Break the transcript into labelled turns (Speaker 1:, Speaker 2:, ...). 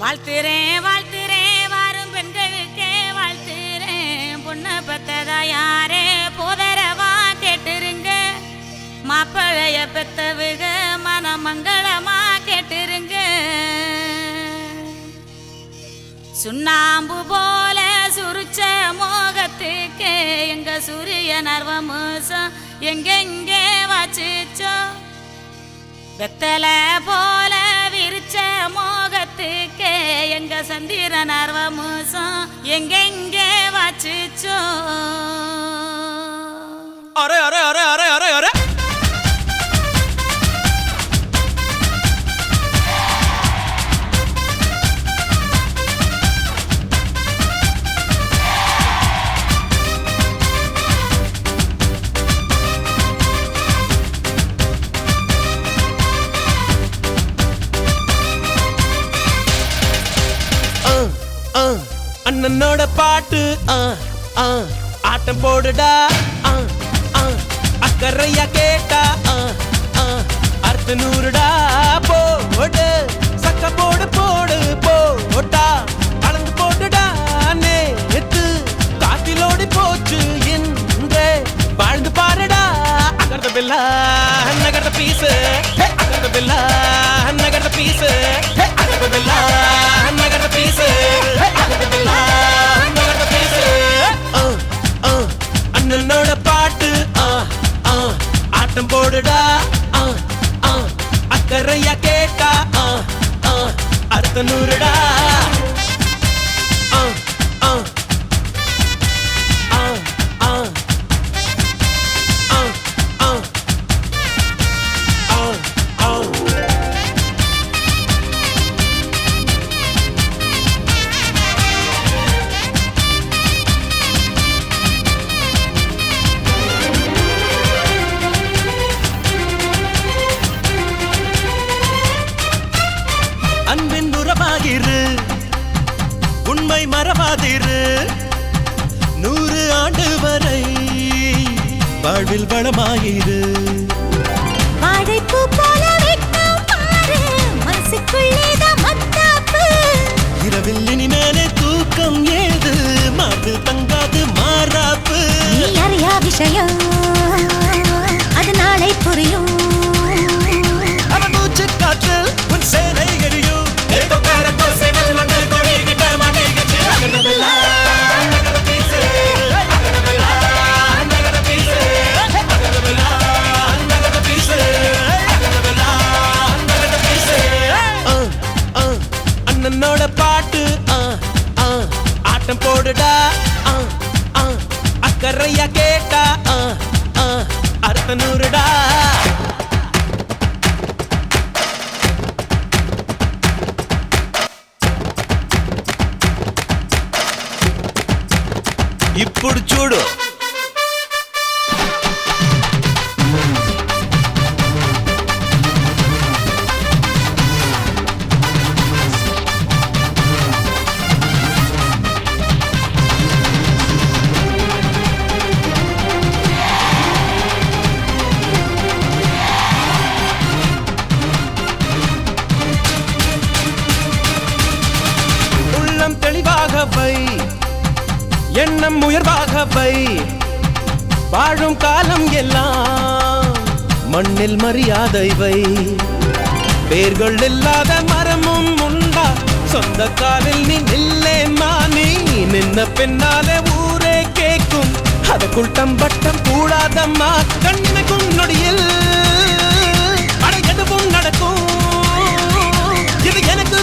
Speaker 1: வாழ்த்துறேன் வாழ்த்துறேன் வாரும் பெண்களுக்கே வாழ்த்துறேன். பொண்ணை பெத்ததா யாரே போதரவா கேட்டுருங்க. மாப்பிளைய பெத்தவுக மனமங்களமா கேட்டுருங்க. சுண்ணாம்பு போல சுருச்ச மோகத்துக்கு எங்க சூரிய நர்வமோசம் எங்கெங்கே வாச்சிச்சோ. வெத்தல போல விரிச்ச மோகத்துக்கு எங்க சந்திர நர்வமோசம் எங்கெங்கே வாச்சிச்சோ.
Speaker 2: அரே அரே அரே அரே அரே அரே அண்ணனோட பாட்டு ஆட்டம் போடுடா. அக்கறையா கேட்டா அர்த்த நூறுடா. போடு சக்க போடு போடு போட்டா அளந்து போட்டுடா. நேத்து காத்திலோடி போச்சு இன்றே வாழ்ந்து பாருடா. அகர்த பில்லா நகர்த பீசு அகர்த பில்லா நகர்த பீசு அகர்த பில்லா நகர்த பீசு அகர்த பில்லா நகர்த பீசு. அண்ணனோட பாட்டு ஆட்டம் போடுடா. அக்கறையா கேட்டா அர்த்த நூறுடா. அன்பின் உறவாகிரு உண்மை மறவாதிரு. 100 ஆண்டு வரை வாழ்வில் வளமாயிரு.
Speaker 3: வாழைப்பூ போல வெட்கம் பாரு மனசுக்குள்ளேதான் மத்தாப்பு.
Speaker 2: இரவில் இனிமேலே தூக்கம் ஏது மார்பில் தங்காது மாறாப்பு.
Speaker 3: நீ அறியா விஷயம் அது நாளை புரியும்.
Speaker 2: அவன் மூச்சு காற்றில் உன் சேனை எரியும். அண்ணனோட பாட்டு ஆட்டம் போடுடா. அக்கறையா கேட்டா அர்த்த நூறுடா. ఇప్పుడు చూడు உள்ளம் தெளிவாக வை எண்ணம் உயர்வாக வை. வாழும் காலம் எல்லாம் மண்ணில் மரியாதை வை. வேர்கள் இல்லாத மரமும் உண்டா சொந்த காலில் நீ நில்லே மானி. நின்ன பின்னாலே ஊரே கேட்கும் அதுக்குள் தம்பட்டம் கூடாதம்மா. கண்ணிமைக்கும் நொடியில் அட எதுவும் நடக்கும் இது எனக்கு